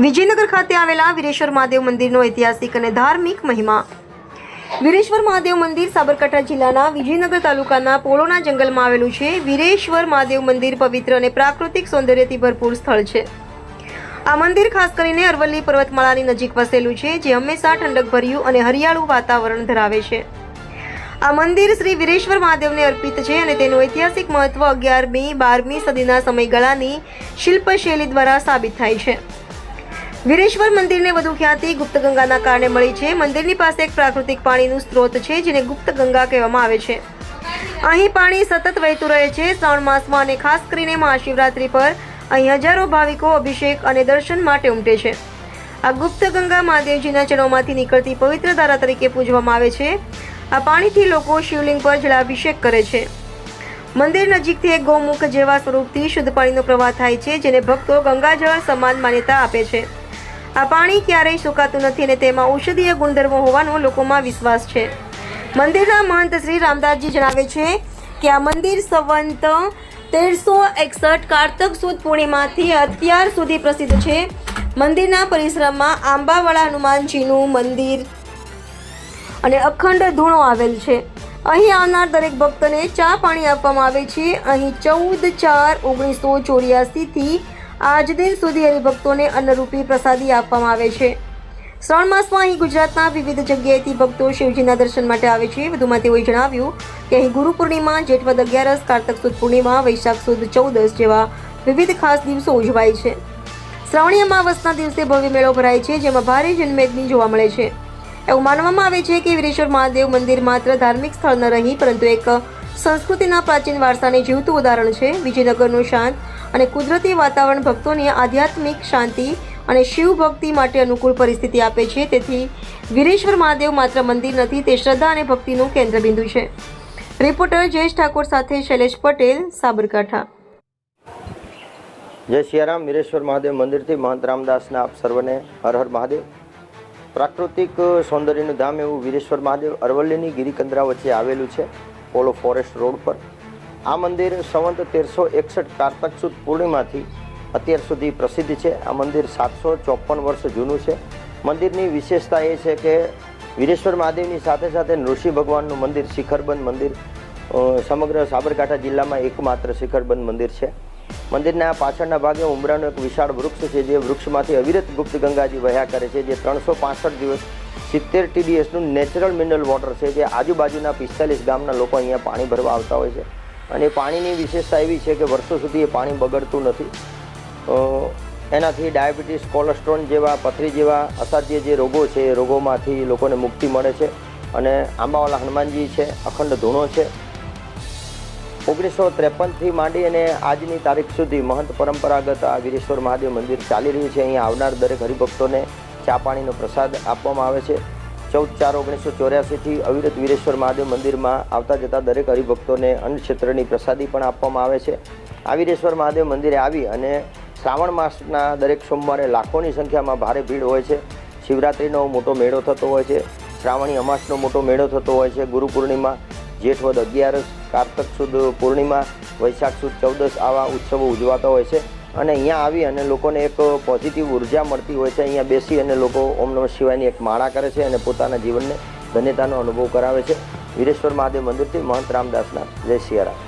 વિજયનગર ખાતે આવેલા વીરેશ્વર મહાદેવ મંદિરનો ઐતિહાસિક અને ધાર્મિક મહિમા. વીરેશ્વર મહાદેવ મંદિર સાબરકાંઠા જિલ્લાના વિજયનગર તાલુકાના પોળોના જંગલમાં આવેલું છે. વીરેશ્વર મહાદેવ મંદિર પવિત્ર અને પ્રાકૃતિક સૌંદર્યથી ભરપૂર સ્થળ છે. આ મંદિર ખાસ કરીને અરવલ્લી પર્વતમાળાની નજીક વસેલું છે, જે હંમેશા ઠંડકભર્યું અને હરિયાળું વાતાવરણ ધરાવે છે. આ મંદિર શ્રી વીરેશ્વર મહાદેવને અર્પિત છે અને તેનું ઐતિહાસિક મહત્વ 11મી-12મી સદીના સમયગાળાની શિલ્પશૈલી દ્વારા સાબિત થાય છે. વીરેશ્વર મંદિરને વધુ ખ્યાતિ ગુપ્ત ગંગાના કારણે મળી છે. મંદિરની પાસે એક પ્રાકૃતિક પાણીનું સ્ત્રોત છે, જેને ગુપ્ત ગંગા કહેવામાં આવે છે. અહીં પાણી સતત વહેતું રહે છે. શ્રાવણ માસમાં અને ખાસ કરીને મહાશિવરાત્રી પર અહીં હજારો ભાવિકો અભિષેક અને દર્શન માટે ઉમટે છે. આ ગુપ્ત ગંગા મહાદેવજીના ચરણોમાંથી નીકળતી પવિત્ર ધારા તરીકે પૂજવામાં આવે છે. આ પાણીથી લોકો શિવલિંગ પર જળાભિષેક કરે છે. મંદિર નજીકથી એક ગૌમુખ જેવા સ્વરૂપથી શુદ્ધ પાણીનો પ્રવાહ થાય છે, જેને ભક્તો ગંગાજળ સમાન માન્યતા આપે છે. આ પાણી ક્યારેય સુકાતું નથી અને તેમાં ઔષધીય ગુણધર્મો હોવાનો લોકોમાં વિશ્વાસ છે. મંદિરના મહંત શ્રી રામદાસજી જણાવે છે કે આ મંદિર સંવંત 1361 કારતક સુદ પૂર્ણિમાથી અત્યાર સુધી પ્રસિદ્ધ છે. મંદિરના પરિસરમાં આંબાવાળા હનુમાનજીનું મંદિર અને અખંડ ધૂણો આવેલ છે. અહીં આવનાર દરેક ભક્તને ચા પાણી આપવામાં આવે છે. અહીં 14/4/1984 થી આજ દિન સુધી હરિભક્તોને અન્નરૂપી પ્રસાદી આપવામાં આવે છે. શ્રાવણ માસમાં અહીં ગુજરાતના વિવિધ જગ્યાએથી ભક્તો શિવજીના દર્શન માટે આવે છે. વધુમાં તેઓએ જણાવ્યું કે અહીં ગુરુ પૂર્ણિમા, જેઠવદ 11, કારતક સુદ પૂર્ણિમા, વૈશાખ સુદ 14 જેવા વિવિધ ખાસ દિવસો ઉજવાય છે. શ્રાવણી અમાવસના દિવસે ભવ્ય મેળો ભરાય છે, જેમાં ભારે જનમેદની જોવા મળે છે. એવું માનવામાં આવે છે કે વીરેશ્વર મહાદેવ મંદિર માત્ર ધાર્મિક સ્થળ ન રહી, પરંતુ એક સંસ્કૃતિના પ્રાચીન વારસાને જીવતું ઉદાહરણ છે. વિજયનગરનું શાંત અને કુદરતી વાતાવરણ ભક્તોને આધ્યાત્મિક શાંતિ અને શિવ ભક્તિ માટે અનુકૂળ પરિસ્થિતિ આપે છે. તેથી વીરેશ્વર મહાદેવ માત્ર મંદિર નથી, તે શ્રદ્ધા અને ભક્તિનું કેન્દ્રબિંદુ છે. રિપોર્ટર જયેશ ઠાકોર સાથે શૈલેષ પટેલ, સાબરકાંઠા. જય સિયારામ. વીરેશ્વર મહાદેવ મંદિરથી મહંત રામદાસના આપ સર્વને હર હર મહાદેવ. પ્રાકૃતિક સૌંદર્યનું ધામ એવું વીરેશ્વર મહાદેવ અરવલ્લીની ગિરિકંદરા વચ્ચે આવેલું છે, પોલો ફોરેસ્ટ રોડ પર. આ મંદિર સંવંત 1361 કારતક સુદ પૂર્ણિમાથી અત્યાર સુધી પ્રસિદ્ધ છે. આ મંદિર 754 વર્ષ જૂનું છે. મંદિરની વિશેષતા એ છે કે વીરેશ્વર મહાદેવની સાથે સાથે નૃસિંહ ભગવાનનું મંદિર, શિખરબંધ મંદિર, સમગ્ર સાબરકાંઠા જિલ્લામાં એકમાત્ર શિખરબંધ મંદિર છે. મંદિરના પાછળના ભાગે ઉમરાનું એક વિશાળ વૃક્ષ છે, જે વૃક્ષમાંથી અવિરત ગુપ્ત ગંગાજી વહ્યા કરે છે, જે 365 દિવસ 70 TDSનું નેચરલ મિનરલ વોટર છે, જે આજુબાજુના 45 ગામના લોકો અહીંયા પાણી ભરવા આવતા હોય છે. અને પાણીની વિશેષતા એવી છે કે વર્ષો સુધી એ પાણી બગડતું નથી. એનાથી ડાયાબિટીસ, કોલેસ્ટ્રોલ જેવા, પથરી જેવા અસાધ્ય જે રોગો છે, એ રોગોમાંથી લોકોને મુક્તિ મળે છે. અને આંબાવાળા હનુમાનજી છે, અખંડ ધૂણો છે. 1953થી માંડી અને આજની તારીખ સુધી મહંત પરંપરાગત આ વીરેશ્વર મહાદેવ મંદિર ચાલી રહ્યું છે. અહીંયા આવનાર દરેક હરિભક્તોને ચા પાણીનો પ્રસાદ આપવામાં આવે છે. 14/4/1984થી અવિરત વીરેશ્વર મહાદેવ મંદિરમાં આવતા જતા દરેક હરિભક્તોને અન્નક્ષેત્રની પ્રસાદી પણ આપવામાં આવે છે. આ વીરેશ્વર મહાદેવ મંદિરે આવી અને શ્રાવણ માસના દરેક સોમવારે લાખોની સંખ્યામાં ભારે ભીડ હોય છે. શિવરાત્રિનો મોટો મેળો થતો હોય છે. શ્રાવણી અમાસનો મોટો મેળો થતો હોય છે. ગુરુ પૂર્ણિમા, જેઠવદ 11, કારતક સુદ પૂર્ણિમા, વૈશાખ સુદ 14 આવા ઉત્સવો ઉજવાતા હોય છે. અને અહીંયા આવી અને લોકોને એક પોઝિટિવ ઉર્જા મળતી હોય છે. અહીંયા બેસી અને લોકો ઓમ નમઃ શિવાયની એક માળા કરે છે અને પોતાના જીવનને ધન્યતાનો અનુભવ કરાવે છે. વીરેશ્વર મહાદેવ મંદિરથી મહંત રામદાસના. જય સિયારામ.